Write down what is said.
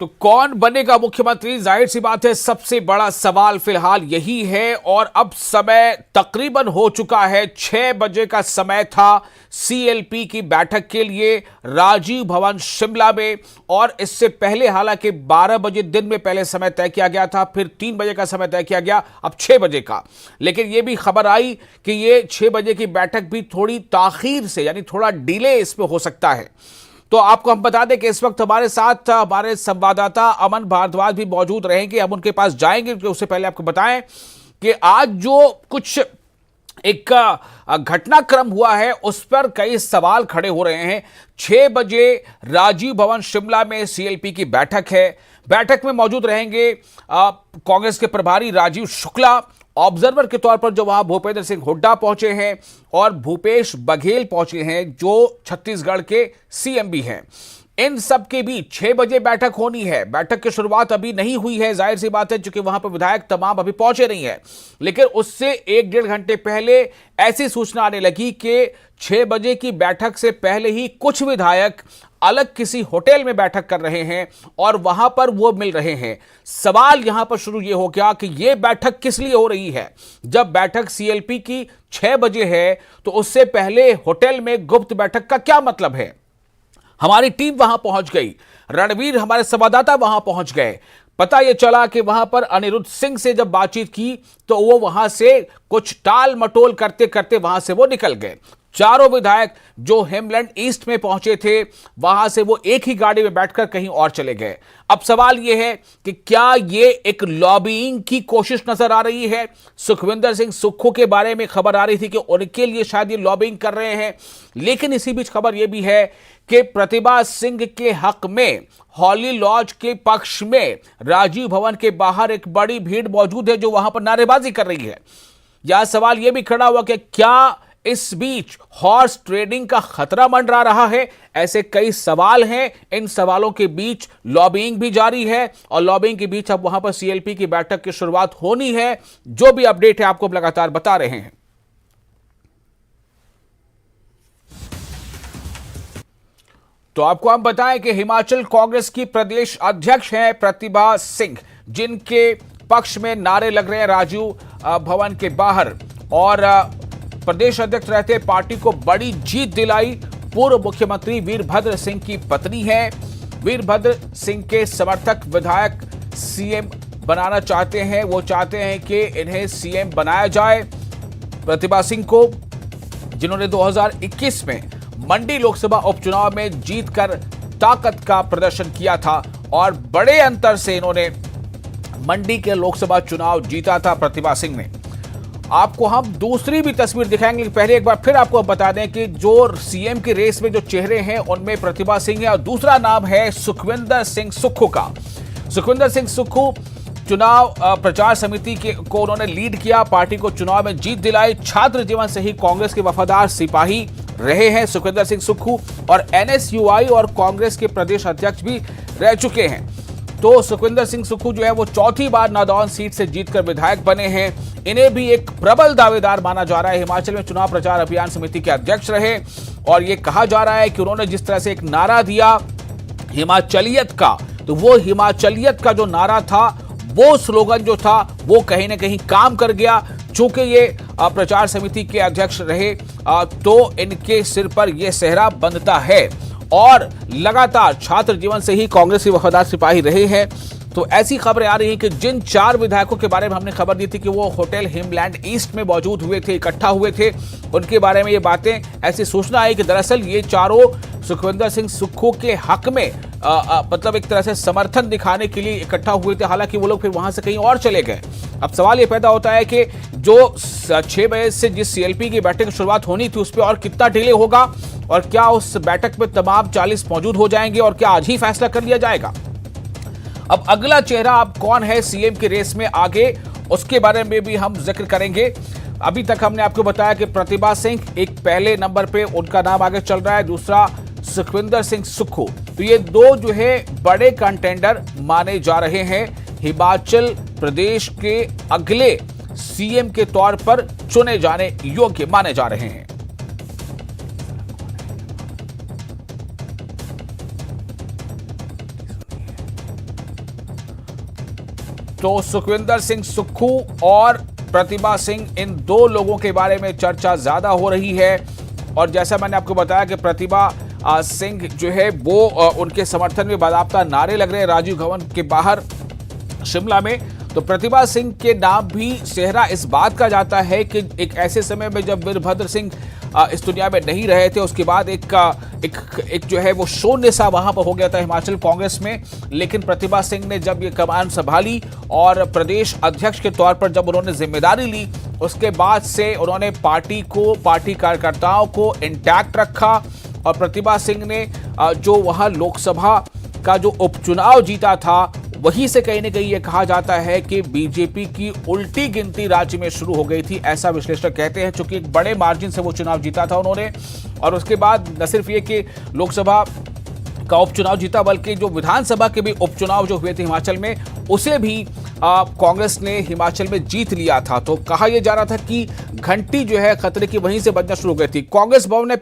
तो कौन बनेगा मुख्यमंत्री, जाहिर सी बात है सबसे बड़ा सवाल फिलहाल यही है। और अब समय तकरीबन हो चुका है, 6 बजे का समय था सीएलपी की बैठक के लिए राजीव भवन शिमला में। और इससे पहले हालांकि 12 बजे दिन में पहले समय तय किया गया था, फिर 3 बजे का समय तय किया गया, अब 6 बजे का। लेकिन यह भी खबर आई कि यह 6 बजे की बैठक भी थोड़ी ताखीर से, यानी थोड़ा डिले इसमें हो सकता है। तो आपको हम बता दें कि इस वक्त हमारे साथ हमारे संवाददाता अमन भारद्वाज भी मौजूद रहेंगे, हम उनके पास जाएंगे। उससे पहले आपको बताएं कि आज जो कुछ एक घटनाक्रम हुआ है उस पर कई सवाल खड़े हो रहे हैं। 6 बजे राजीव भवन शिमला में सीएलपी की बैठक है। बैठक में मौजूद रहेंगे कांग्रेस के प्रभारी राजीव शुक्ला, ऑब्जर्वर के तौर पर जो वहां भूपेंद्र सिंह हुड्डा पहुंचे हैं, और भूपेश बघेल पहुंचे हैं जो छत्तीसगढ़ के सीएम भी हैं। इन सब के बीच 6 बजे बैठक होनी है। बैठक की शुरुआत अभी नहीं हुई है, जाहिर सी बात है, क्योंकि वहां पर विधायक तमाम अभी पहुंचे नहीं है। लेकिन उससे 1-1.5 घंटे पहले ऐसी सूचना आने लगी कि 6 बजे की बैठक से पहले ही कुछ विधायक अलग किसी होटल में बैठक कर रहे हैं और वहां पर वो मिल रहे हैं। सवाल यहां पर शुरू ये हो गया कि ये बैठक किस लिए हो रही है। जब बैठक सीएलपी की 6 बजे है तो उससे पहले होटल में गुप्त बैठक का क्या मतलब है। हमारी टीम वहां पहुंच गई, रणवीर हमारे संवाददाता वहां पहुंच गए। पता यह चला कि वहां पर अनिरुद्ध सिंह से जब बातचीत की तो वो वहां से कुछ टाल मटोल करते करते वहां से वो निकल गए। चारों विधायक जो हिमलैंड ईस्ट में पहुंचे थे वहां से वो एक ही गाड़ी में बैठकर कहीं और चले गए। अब सवाल यह है कि क्या ये एक लॉबिंग की कोशिश नजर आ रही है। सुखविंदर सिंह सुक्खू के बारे में खबर आ रही थी कि उनके लिए शायद ये लॉबिंग कर रहे हैं। लेकिन इसी बीच खबर यह भी है कि प्रतिभा सिंह के हक में हॉली लॉज के पक्ष में राजीव भवन के बाहर एक बड़ी भीड़ मौजूद है जो वहां पर नारेबाजी कर रही है। यह सवाल यह भी खड़ा हुआ कि क्या इस बीच हॉर्स ट्रेडिंग का खतरा मंडरा रहा है। ऐसे कई सवाल हैं। इन सवालों के बीच लॉबिंग भी जारी है और लॉबिंग के बीच अब वहां पर सीएलपी की बैठक की शुरुआत होनी है। जो भी अपडेट है आपको लगातार बता रहे हैं। तो आपको हम बताएं कि हिमाचल कांग्रेस की प्रदेश अध्यक्ष हैं प्रतिभा सिंह, जिनके पक्ष में नारे लग रहे हैं राजीव भवन के बाहर। और प्रदेश अध्यक्ष रहते पार्टी को बड़ी जीत दिलाई पूर्व मुख्यमंत्री वीरभद्र सिंह की पत्नी है। वीरभद्र सिंह के समर्थक विधायक सीएम बनाना चाहते हैं। वो चाहते हैं कि इन्हें सीएम बनाया जाए। प्रतिभा सिंह को, जिन्होंने 2021 में मंडी लोकसभा उपचुनाव में जीतकर ताकत का प्रदर्शन किया था और बड़े अंतर से इन्होंने मंडी के लोकसभा चुनाव जीता था प्रतिभा सिंह ने। आपको हम दूसरी भी तस्वीर दिखाएंगे। पहले एक बार फिर आपको बता दें कि जो सीएम की रेस में जो चेहरे हैं उनमें प्रतिभा सिंह है और दूसरा नाम है सुखविंदर सिंह सुक्खू का। सुखविंदर सिंह सुक्खू चुनाव प्रचार समिति को उन्होंने लीड किया, पार्टी को चुनाव में जीत दिलाई। छात्र जीवन से ही कांग्रेस के वफादार सिपाही रहे हैं सुखविंदर सिंह सुक्खू और एनएसयूआई और कांग्रेस के प्रदेश अध्यक्ष भी रह चुके हैं। तो सुखविंदर सिंह सुक्खू जो है वो 4थी बार नादौन सीट से जीतकर विधायक बने हैं। इन्हें भी एक प्रबल दावेदार माना जा रहा है। हिमाचल में चुनाव प्रचार अभियान समिति के अध्यक्ष रहे और यह कहा जा रहा है कि उन्होंने जिस तरह से एक नारा दिया हिमाचलियत का, तो वो हिमाचलियत का जो नारा था, वो स्लोगन जो था, वो कहीं ना कहीं काम कर गया। चूंकि ये प्रचार समिति के अध्यक्ष रहे तो इनके सिर पर यह सेहरा बंधता है और लगातार छात्र जीवन से ही कांग्रेस के वफादार सिपाही रहे हैं। तो ऐसी खबरें आ रही हैं कि जिन 4 विधायकों के बारे में हमने खबर दी थी कि वो होटल हिमलैंड ईस्ट में मौजूद हुए थे, इकट्ठा हुए थे, उनके बारे में ये बातें, ऐसी सूचना आई कि दरअसल ये चारों सुखविंदर सिंह सुक्खू के हक में मतलब एक तरह से समर्थन दिखाने के लिए इकट्ठा हुए थे। हालांकि वो लोग फिर वहां से कहीं और चले गए। अब सवाल ये पैदा होता है कि जो 6 बजे से जिस सीएलपी की बैठक की शुरुआत होनी थी उस पर और कितना डिले होगा और क्या उस बैठक में तमाम 40 मौजूद हो जाएंगे और क्या आज ही फैसला कर लिया जाएगा। अब अगला चेहरा अब कौन है सीएम की रेस में आगे, उसके बारे में भी हम जिक्र करेंगे। अभी तक हमने आपको बताया कि प्रतिभा सिंह एक पहले नंबर पे उनका नाम आगे चल रहा है, दूसरा सुखविंदर सिंह सुक्खू। तो ये दो जो है बड़े कंटेंडर माने जा रहे हैं, हिमाचल प्रदेश के अगले सीएम के तौर पर चुने जाने योग्य माने जा रहे हैं। तो सुखविंदर सिंह सुक्खू और प्रतिभा सिंह, इन दो लोगों के बारे में चर्चा ज्यादा हो रही है। और जैसा मैंने आपको बताया कि प्रतिभा सिंह जो है वो उनके समर्थन में बाकायदा नारे लग रहे हैं राजीव भवन के बाहर शिमला में। तो प्रतिभा सिंह के नाम भी सेहरा इस बात का जाता है कि एक ऐसे समय में जब वीरभद्र सिंह इस दुनिया में नहीं रहे थे, उसके बाद एक जो है वो शून्य सा वहां पर हो गया था हिमाचल कांग्रेस में। लेकिन प्रतिभा सिंह ने जब ये कमान संभाली और प्रदेश अध्यक्ष के तौर पर जब उन्होंने जिम्मेदारी ली, उसके बाद से उन्होंने पार्टी कार्यकर्ताओं को इंटैक्ट रखा। और प्रतिभा सिंह ने जो वहां लोकसभा का जो उपचुनाव जीता था, वहीं से कहीं न कहीं ये कहा जाता है कि बीजेपी की उल्टी गिनती राज्य में शुरू हो गई थी, ऐसा विश्लेषक कहते हैं, चूंकि एक बड़े मार्जिन से वो चुनाव जीता था उन्होंने। और उसके बाद न सिर्फ ये कि लोकसभा का उपचुनाव जीता, बल्कि जो विधानसभा के भी उपचुनाव जो हुए थे हिमाचल में, उसे भी कांग्रेस ने हिमाचल में जीत लिया था। तो कहा यह जा रहा था कि घंटी जो है खतरे की वहीं से बजना शुरू हो गई थी। कांग्रेस भवन ने